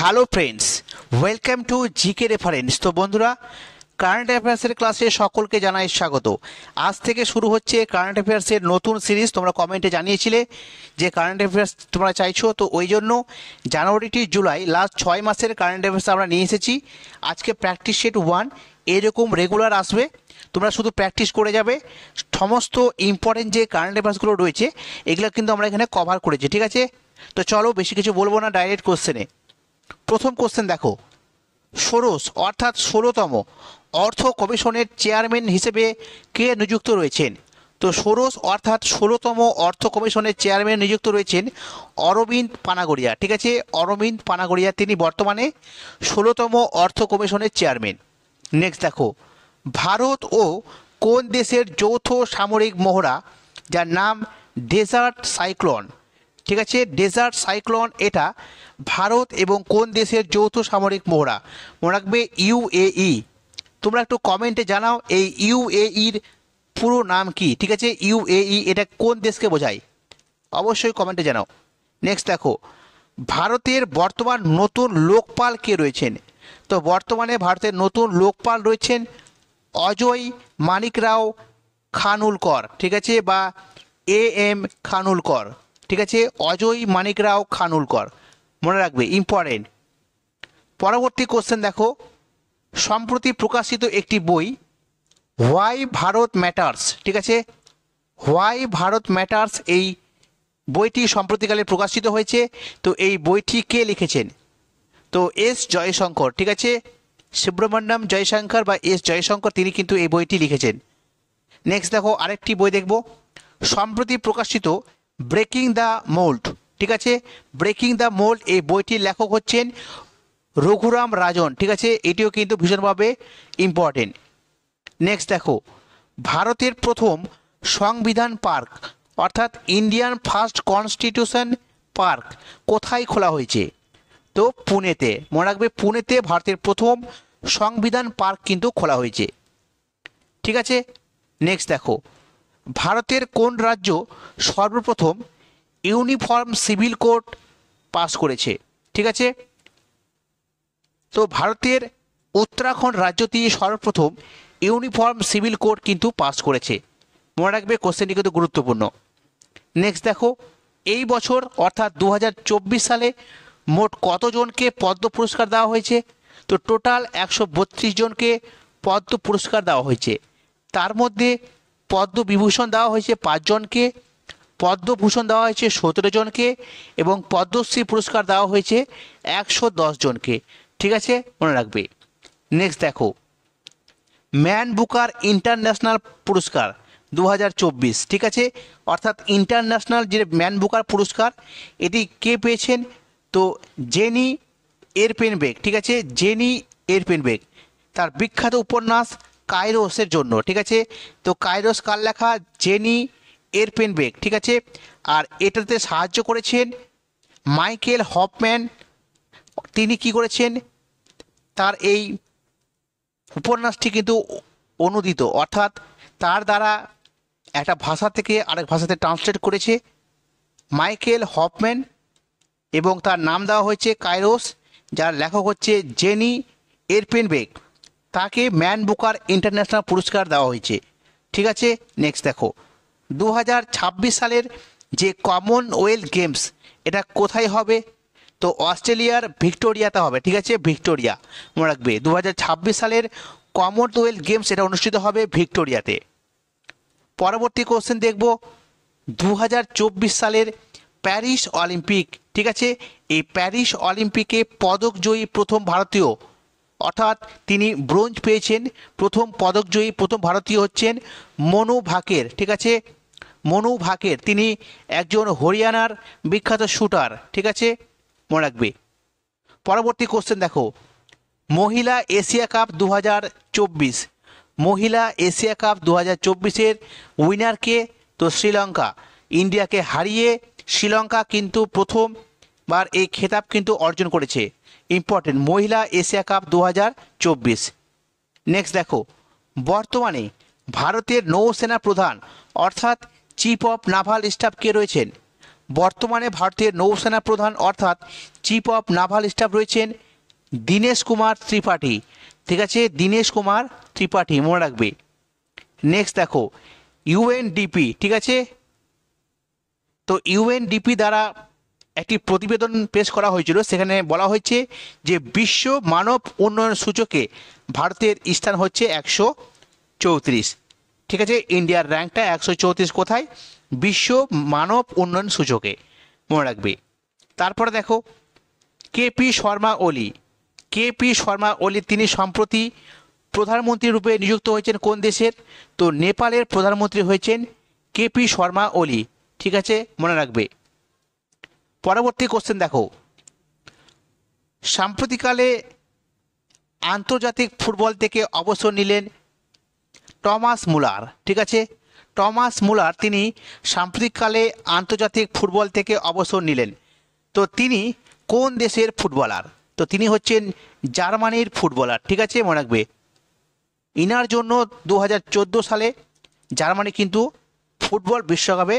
Hello friends, welcome to GK reference. তো বন্ধুরা, current অ্যাফেয়ার্সের ক্লাসে সকলকে জানাই স্বাগত। আজ থেকে শুরু হচ্ছে কারেন্ট অ্যাফেয়ার্সের নতুন সিরিজ। তোমরা কমেন্টে জানিয়েছিলে যে কারেন্ট অ্যাফেয়ার্স তোমরা চাইছো, তো ওই জন্য জানুয়ারি টু জুলাই লাস্ট 6 মাসের কারেন্ট অ্যাফেয়ার্স আমরা নিয়ে এসেছি। আজকে প্র্যাকটিস সেট 1 এরকম রেগুলার আসবে, তোমরা শুধু প্র্যাকটিস করে যাবে। সমস্ত ইম্পর্টেন্ট যে কারেন্ট অ্যাফেয়ার্সগুলো রয়েছে এগুলো কিন্তু আমরা এখানে কভার করেছি, ঠিক আছে? তো চলো, বেশি কিছু বলবো না, ডাইরেক্ট কোশ্চেনে। প্রথম কোশ্চেন দেখো, ষোড়শ অর্থাৎ 16তম অর্থ কমিশনের চেয়ারম্যান হিসেবে কে নিযুক্ত রয়েছেন? তো ষোড়শ অর্থাৎ 16তম অর্থ কমিশনের চেয়ারম্যান নিযুক্ত রয়েছেন অরবিন্দ পানাগড়িয়া, ঠিক আছে? অরবিন্দ পানাগড়িয়া তিনি বর্তমানে 16তম অর্থ কমিশনের চেয়ারম্যান। নেক্সট দেখো, ভারত ও কোন দেশের যৌথ সামরিক মহড়া যার নাম ডেজার্ট সাইক্লোন, ঠিক আছে? ডেজার্ট সাইক্লোন এটা ভারত এবং কোন দেশের যৌথ সামরিক মহড়া? মনে রাখবে ইউএই। তোমরা একটু কমেন্টে জানাও এই ইউএইর পুরো নাম কি, ঠিক আছে? ইউএই এটা কোন দেশকে বোঝায়? অবশ্যই কমেন্টে জানাও। নেক্সট দেখো, ভারতের বর্তমান নতুন লোকপাল কে রয়েছেন? তো বর্তমানে ভারতের নতুন লোকপাল রয়েছেন অজয় মানিক রাও খানুলকর, ঠিক আছে? বা এম খানুলকর, ঠিক আছে? অজয় মানিক রাও খানুলকর, মনে রাখবে, ইম্পর্টেন্ট। পরবর্তী কোশ্চেন দেখো, সম্প্রতি প্রকাশিত একটি বই হোয়াই ভারত ম্যাটার্স, ঠিক আছে? হোয়াই ভারত ম্যাটার্স এই বইটি সম্প্রতিকালে প্রকাশিত হয়েছে। তো এই বইটি কে লিখেছেন? তো এস জয়শঙ্কর, ঠিক আছে? সুব্রমণ্যম জয়শঙ্কর বা এস জয়শঙ্কর তিনি কিন্তু এই বইটি লিখেছেন। নেক্সট দেখো, আরেকটি বই দেখব, সম্প্রতি প্রকাশিত ব্রেকিং দ্য মোল্ড, ঠিক আছে? ব্রেকিং দ্য মোল্ড এই বইটির লেখক হচ্ছেন রঘুরাম রাজন, ঠিক আছে? এটিও কিন্তু ভীষণভাবে ইম্পর্টেন্ট। নেক্সট দেখো, ভারতের প্রথম সংবিধান পার্ক অর্থাৎ ইন্ডিয়ান ফার্স্ট কনস্টিটিউশন পার্ক কোথায় খোলা হয়েছে? তো পুনেতে, মনে রাখবে, পুনেতে ভারতের প্রথম সংবিধান পার্ক কিন্তু খোলা হয়েছে, ঠিক আছে? নেক্সট দেখো, ভারতের কোন রাজ্য সর্বপ্রথম ইউনিফর্ম সিভিল কোড পাস করেছে? ঠিক আছে, তো ভারতের উত্তরাখণ্ড রাজ্যটি সর্বপ্রথম ইউনিফর্ম সিভিল কোড কিন্তু পাস করেছে। মনে রাখবে, কোশ্চেনটি কিন্তু গুরুত্বপূর্ণ। নেক্সট দেখো, এই বছর অর্থাৎ 2024 সালে মোট কতজনকে পদ্ম পুরস্কার দেওয়া হয়েছে? তো টোটাল 132 জনকে পদ্ম পুরস্কার দেওয়া হয়েছে। তার মধ্যে পদ্মবিভূষণ দেওয়া হয়েছে 5 জনকে, পদ্মভূষণ দেওয়া হয়েছে 17 জনকে এবং পদ্মশ্রী পুরস্কার দেওয়া হয়েছে 110 জনকে, ঠিক আছে? মনে রাখবে। নেক্সট দেখো, ম্যান বুকার ইন্টারন্যাশনাল পুরস্কার 2024, ঠিক আছে? অর্থাৎ ইন্টারন্যাশনাল যে ম্যান বুকার পুরস্কার এটি কে পেয়েছেন? তো জেনি এরপেনবেক, ঠিক আছে? জেনি এরপেনবেক তার বিখ্যাত উপন্যাস কাইরোসের জন্য, ঠিক আছে? তো কাইরোস কার লেখা? জেনি এরপেনবেক, ঠিক আছে? আর এটাতে সাহায্য করেছেন মাইকেল হফম্যান। তিনি কি করেছেন? তার এই উপন্যাসটি কিন্তু অনুদিত, অর্থাৎ তার দ্বারা একটা ভাষা থেকে আরেক ভাষাতে ট্রান্সলেট করেছে মাইকেল হফম্যান এবং তার নাম দেওয়া হয়েছে কাইরোস, যার লেখক হচ্ছে জেনি এরপেনবেক। তাকে ম্যান বুকার ইন্টারন্যাশনাল পুরস্কার দেওয়া হয়েছে, ঠিক আছে? নেক্সট দেখো, 2026 সালের যে কমনওয়েলথ গেমস এটা কোথায় হবে? তো অস্ট্রেলিয়ার ভিক্টোরিয়াতে হবে, ঠিক আছে? ভিক্টোরিয়া, মনে রাখবে। 2026 সালের কমনওয়েলথ গেমস এটা অনুষ্ঠিত হবে ভিক্টোরিয়াতে। পরবর্তী কোশ্চেন দেখব, 2024 সালের প্যারিস অলিম্পিক, ঠিক আছে? এই প্যারিস অলিম্পিকে পদকজয়ী প্রথম ভারতীয়, অর্থাৎ তিনি ব্রোঞ্জ পেয়েছেন, প্রথম পদকজয়ী প্রথম ভারতীয় হচ্ছেন মনু ভাকের, ঠিক আছে? মনু ভাকের তিনি একজন হরিয়ানার বিখ্যাত শুটার, ঠিক আছে? মনে রাখবে। পরবর্তী কোশ্চেন দেখো, মহিলা এশিয়া কাপ 2024, মহিলা এশিয়া কাপ 2024-এর উইনারকে? তো শ্রীলঙ্কা। ইন্ডিয়াকে হারিয়ে শ্রীলঙ্কা কিন্তু প্রথমবার এই খেতাব কিন্তু অর্জন করেছে। ইম্পর্টেন্ট, মহিলা এশিয়া কাপ 2024। নেক্সট দেখো, বর্তমানে ভারতের নৌসেনা প্রধান অর্থাৎ চিফ অফ নাভাল স্টাফ কে রয়েছেন? বর্তমানে ভারতের নৌসেনা প্রধান অর্থাৎ চিফ অফ নাভাল স্টাফ রয়েছেন দীনেশ কুমার ত্রিপাঠী। ঠিক আছে, দীনেশ কুমার ত্রিপাঠী মনে রাখবে। নেক্সট দেখো ইউএনডিপি। ঠিক আছে, তো ইউএনডিপি দ্বারা একটি প্রতিবেদন পেশ করা হয়েছিল, সেখানে বলা হয়েছে যে বিশ্ব মানব উন্নয়ন সূচকে ভারতের স্থান হচ্ছে 134। ঠিক আছে, ইন্ডিয়ার র্যাঙ্কটা 134 কোথায়? বিশ্ব মানব উন্নয়ন সূচকে মনে রাখবে। তারপরে দেখো কেপি শর্মা ওলি। কেপি শর্মা ওলি তিনি সম্প্রতি প্রধানমন্ত্রী রূপে নিযুক্ত হয়েছেন কোন দেশের? তো নেপালের প্রধানমন্ত্রী হয়েছেন কেপি শর্মা ওলি। ঠিক আছে, মনে রাখবে। পরবর্তী কোশ্চেন দেখো, সাম্প্রতিককালে আন্তর্জাতিক ফুটবল থেকে অবসর নিলেন টমাস মুলার। ঠিক আছে, টমাস মুলার তিনি সাম্প্রতিককালে আন্তর্জাতিক ফুটবল থেকে অবসর নিলেন। তো তিনি কোন দেশের ফুটবলার? তো তিনি হচ্ছেন জার্মানির ফুটবলার। ঠিক আছে, মনে রাখবে। ইনার জন্য 2014 সালে জার্মানি কিন্তু ফুটবল বিশ্বকাপে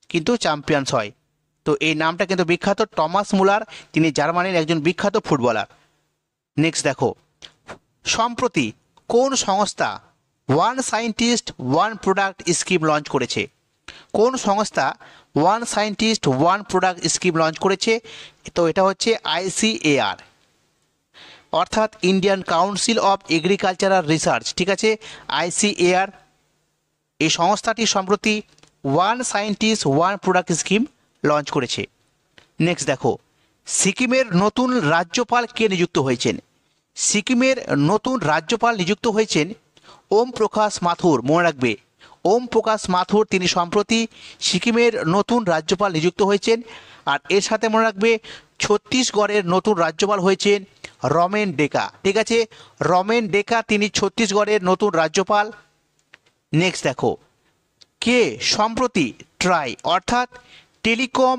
কিন্তু চ্যাম্পিয়ন্স হয়। তো এই নামটা কিন্তু বিখ্যাত, টমাস মুলার, তিনি জার্মানির একজন বিখ্যাত ফুটবলার। নেক্সট দেখো, সম্প্রতি কোন সংস্থা one scientist one product scheme launch করেছে? কোন সংস্থা one scientist one product scheme launch করেছে? তো এটা হচ্ছে ICAR, অর্থাৎ Indian council of agricultural research. ঠিক আছে, ICAR এই সংস্থাটি সম্প্রতি one scientist one product scheme launch করেছে। নেক্সট দেখো, সিকিমের নতুন রাজ্যপাল কে নিযুক্ত হয়েছেন? সিকিমের নতুন রাজ্যপাল নিযুক্ত হয়েছেন ওম প্রকাশ মাথুর। মনে রাখবে, ওম প্রকাশ মাথুর তিনি সম্প্রতি সিকিমের নতুন রাজ্যপাল নিযুক্ত হয়েছেন। আর এর সাথে মনে রাখবে ছত্তিশগড়ের নতুন রাজ্যপাল হয়েছেন রমেন ডেকা। ঠিক আছে, রমেন ডেকা তিনি ছত্তিশগড়ের নতুন রাজ্যপাল। নেক্সট দেখো, কে সম্প্রতি ট্রাই অর্থাৎ telecom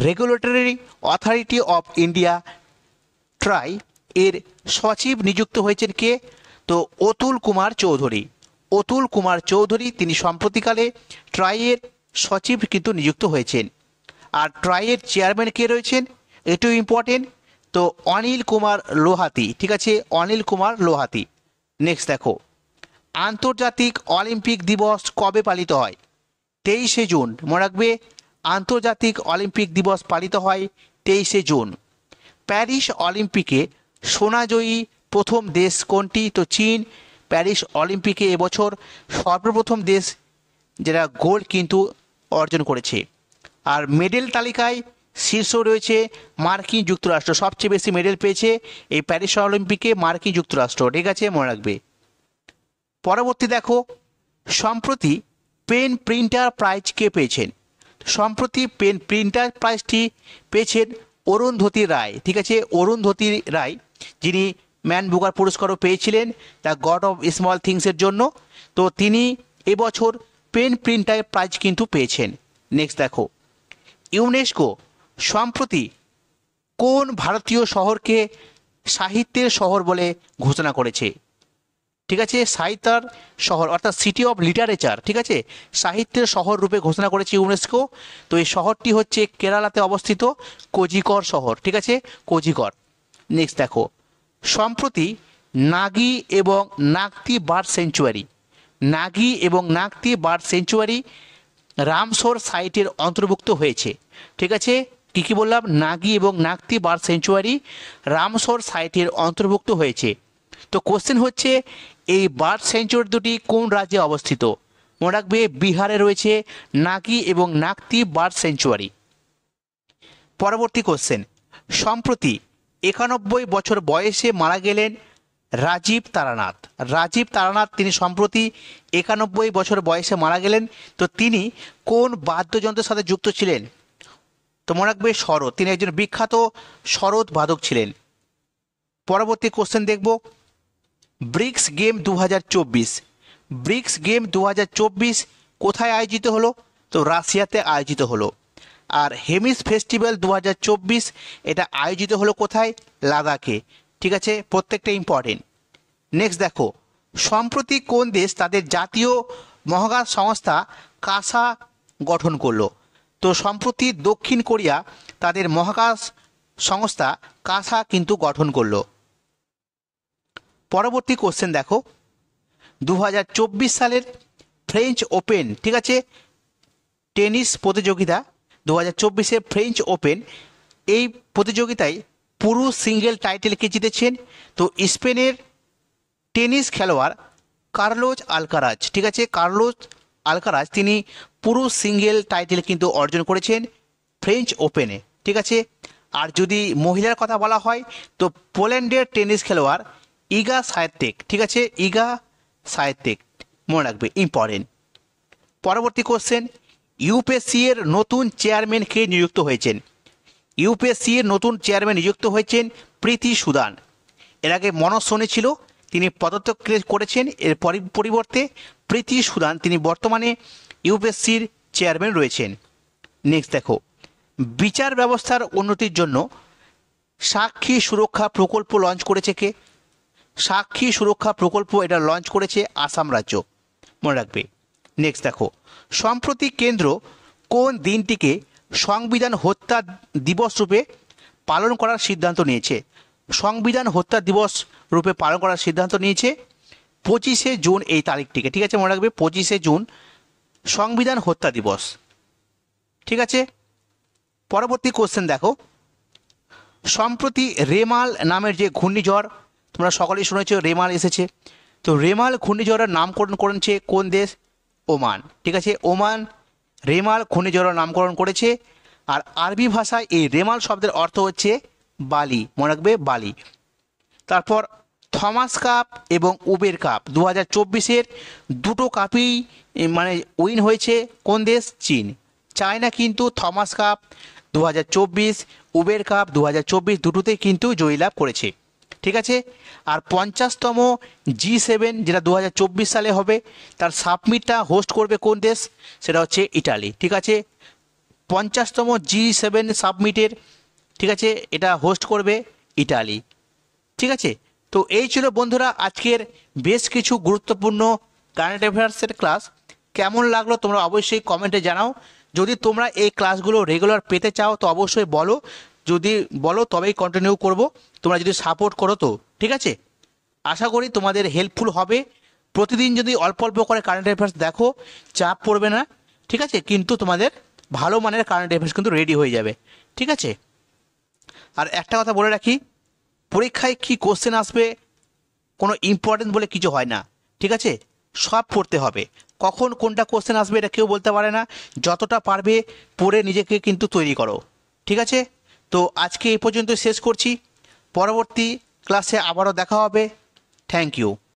regulatory authority of India try এর সচিব নিযুক্ত হয়েছেন কে? তো অতুল কুমার চৌধুরী। অতুল কুমার চৌধুরী তিনি সম্প্রতিকালে ট্রাইয়ের সচিব কিন্তু নিযুক্ত হয়েছেন। আর ট্রাইয়ের চেয়ারম্যান কে রয়েছেন? এটাও ইম্পর্টেন্ট, তো অনিল কুমার লোহাতি। ঠিক আছে, অনিল কুমার লোহাতি। নেক্সট দেখো, আন্তর্জাতিক অলিম্পিক দিবস কবে পালিত হয়? 23শে জুন। মনে রাখবে, আন্তর্জাতিক অলিম্পিক দিবস পালিত হয় 23শে জুন। প্যারিস অলিম্পিকে সোনাজয়ী প্রথম দেশ কোনটি? তো চীন প্যারিস অলিম্পিকে এবছর সর্বপ্রথম দেশ যারা গোল্ড কিন্তু অর্জন করেছে। আর মেডেল তালিকায় শীর্ষ রয়েছে মার্কিন যুক্তরাষ্ট্র, সবচেয়ে বেশি মেডেল পেয়েছে এই প্যারিস অলিম্পিকে মার্কিন যুক্তরাষ্ট্র। ঠিক আছে, মনে রাখবে। পরবর্তী দেখো, সম্প্রতি পেন প্রিন্টার প্রাইজ কে পেয়েছেন? সম্প্রতি পেন প্রিন্টার প্রাইজটি পেয়েছেন অরুন্ধতী রায়। ঠিক আছে, অরুন্ধতী রায় যিনি ম্যান বুকার পুরস্কারও পেয়েছিলেন দ্য গড অফ স্মল থিংসের জন্য। তো তিনি এবছর পেন প্রিন্টার প্রাইজ কিন্তু পেয়েছেন। নেক্সট দেখো, ইউনেস্কো সম্প্রতি কোন ভারতীয় শহরকে সাহিত্যের শহর বলে ঘোষণা করেছে? ঠিক আছে, সাহিত্যের শহর অর্থাৎ সিটি অফ লিটারেচার। ঠিক আছে, সাহিত্যের শহর রূপে ঘোষণা করেছে ইউনেস্কো। তো এই শহরটি হচ্ছে কেরালাতে অবস্থিত কোজিকর শহর। ঠিক আছে, কোজিকর। নেক্সট দেখো, সম্প্রতি নাগি এবং নাগতি বার্ড সেঞ্চুয়ারি, নাগি এবং নাগতি বার্ড সেঞ্চুয়ারি রামসর সাইটের অন্তর্ভুক্ত হয়েছে। ঠিক আছে, কী কী বললাম? নাগি এবং নাগতি বার্ড সেঞ্চুয়ারি রামসর সাইটের অন্তর্ভুক্ত হয়েছে। তো কোশ্চেন হচ্ছে এই বার্ড সেঞ্চুয়ারি দুটি কোন রাজ্যে অবস্থিত? মনে রাখবে, বিহারে রয়েছে নাগি এবং নাগতি বার্ড সেঞ্চুয়ারি। পরবর্তী কোশ্চেন, সম্প্রতি 91 বছর বয়সে মারা গেলেন রাজীব তারানাথ। রাজীব তারানাথ তিনি সম্প্রতি 91 বছর বয়সে মারা গেলেন। তো তিনি কোন বাদ্যযন্ত্রের সাথে যুক্ত ছিলেন? তো মনে রাখবে সরোদ, তিনি একজন বিখ্যাত সরোদ বাদক ছিলেন। পরবর্তী কোশ্চেন দেখব, ব্রিক্স গেম 2024, ব্রিক্স গেম 2024 কোথায় আয়োজিত হলো? তো রাশিয়াতে আয়োজিত হলো। আর হেমিস ফেস্টিভ্যাল 2024 এটা আয়োজিত হলো কোথায়? লাদাখে। ঠিক আছে, প্রত্যেকটা ইম্পর্টেন্ট। নেক্সট দেখো, সম্প্রতি কোন দেশ তাদের জাতীয় মহাকাশ সংস্থা কাসা গঠন করলো? তো সম্প্রতি দক্ষিণ কোরিয়া তাদের মহাকাশ সংস্থা কাসা কিন্তু গঠন করলো। পরবর্তী কোশ্চেন দেখো, 2024 সালের ফ্রেঞ্চ ওপেন, ঠিক আছে, টেনিস প্রতিযোগিতা 2024 ফ্রেঞ্চ ওপেন, এই প্রতিযোগিতায় পুরুষ সিঙ্গেল টাইটেল কে জিতেছেন? তো স্পেনের টেনিস খেলোয়াড় কার্লোস আলকারাজ, ঠিক আছে, কার্লোস আলকারাজ তিনি পুরুষ সিঙ্গেল টাইটেল কিন্তু অর্জন করেছেন ফ্রেঞ্চ ওপেনে, ঠিক আছে। আর যদি মহিলার কথা বলা হয় তো পোল্যান্ডের টেনিস খেলোয়াড় ইগা সায়েতেক, ঠিক আছে, ইগা সায়েতেক, মনে রাখবে, ইম্পর্টেন্ট। পরবর্তী কোশ্চেন, ইউপিএসসি এর নতুন চেয়ারম্যান কে নিযুক্ত হয়েছেন? ইউপিএসসি এর নতুন চেয়ারম্যান নিযুক্ত হয়েছেন প্রীতি সুদান। এর আগে মনোজ সোনি ছিল, তিনি পদত্যাগ করেছেন, এর পরিবর্তে প্রীতি সুদান তিনি বর্তমানে ইউপিএসসির চেয়ারম্যান রয়েছেন। নেক্সট দেখো, বিচার ব্যবস্থার উন্নতির জন্য সাক্ষী সুরক্ষা প্রকল্প লঞ্চ করেছে কে? সাক্ষী সুরক্ষা প্রকল্প এটা লঞ্চ করেছে আসাম রাজ্য, মনে রাখবে। নেক্সট দেখো, সম্প্রতি কেন্দ্র কোন দিনটিকে সংবিধান হত্যা দিবস রূপে পালন করার সিদ্ধান্ত নিয়েছে? সংবিধান হত্যা দিবস রূপে পালন করার সিদ্ধান্ত নিয়েছে 25শে জুন এই তারিখটিকে, ঠিক আছে, মনে রাখবে 25শে জুন সংবিধান হত্যা দিবস, ঠিক আছে। পরবর্তী কোশ্চেন দেখো, সম্প্রতি রেমাল নামের যে ঘূর্ণিঝড়, তোমরা সকলেই শুনেছ রেমাল এসেছে, তো রেমাল ঘূর্ণিঝড়ের নামকরণ করেছে কোন দেশ? ওমান, ঠিক আছে, ওমান রেমাল ঘূর্ণিঝড়ের নামকরণ করেছে। আর আরবি ভাষায় এই রেমাল শব্দের অর্থ হচ্ছে বালি, মনে রাখবে, বালি। তারপর থমাস কাপ এবং উবের কাপ 2024 দুটো কাপই মানে উইন হয়েছে কোন দেশ? চীন। চায়না কিন্তু থমাস কাপ 2024, উবের কাপ 2024 দুটোতেই কিন্তু জয়লাভ করেছে, ঠিক আছে। আর 50তম G7 যেটা 2024 সালে হবে, তার সাবমিটটা হোস্ট করবে কোন দেশ? সেটা হচ্ছে ইটালি, ঠিক আছে। 50তম G7 সাবমিটের, ঠিক আছে, এটা হোস্ট করবে ইটালি, ঠিক আছে। তো এই ছিল বন্ধুরা আজকের বেশ কিছু গুরুত্বপূর্ণ কারেন্ট অ্যাফেয়ার্সের ক্লাস। কেমন লাগলো তোমরা অবশ্যই কমেন্টে জানাও। যদি তোমরা এই ক্লাসগুলো রেগুলার পেতে চাও তো অবশ্যই বলো, যদি বলো তবেই কন্টিনিউ করব, তোমরা যদি সাপোর্ট করো তো, ঠিক আছে। আশা করি তোমাদের হেল্পফুল হবে। প্রতিদিন যদি অল্প অল্প করে কারেন্ট অ্যাফেয়ার্স দেখো, চাপ পড়বে না, ঠিক আছে, কিন্তু তোমাদের ভালো মানের কারেন্ট অ্যাফেয়ার্স কিন্তু রেডি হয়ে যাবে, ঠিক আছে। আর একটা কথা বলে রাখি, পরীক্ষায় কি কোশ্চেন আসবে কোনো ইম্পর্টেন্ট বলে কিছু হয় না, ঠিক আছে, সব পড়তে হবে। কখন কোনটা কোশ্চেন আসবে এটা কেউ বলতে পারে না, যতটা পারবে পড়ে নিজেকে কিন্তু তৈরি করো, ঠিক আছে। তো আজকে এই পর্যন্ত শেষ করছি, পরবর্তী ক্লাসে আবারও দেখা হবে। Thank you.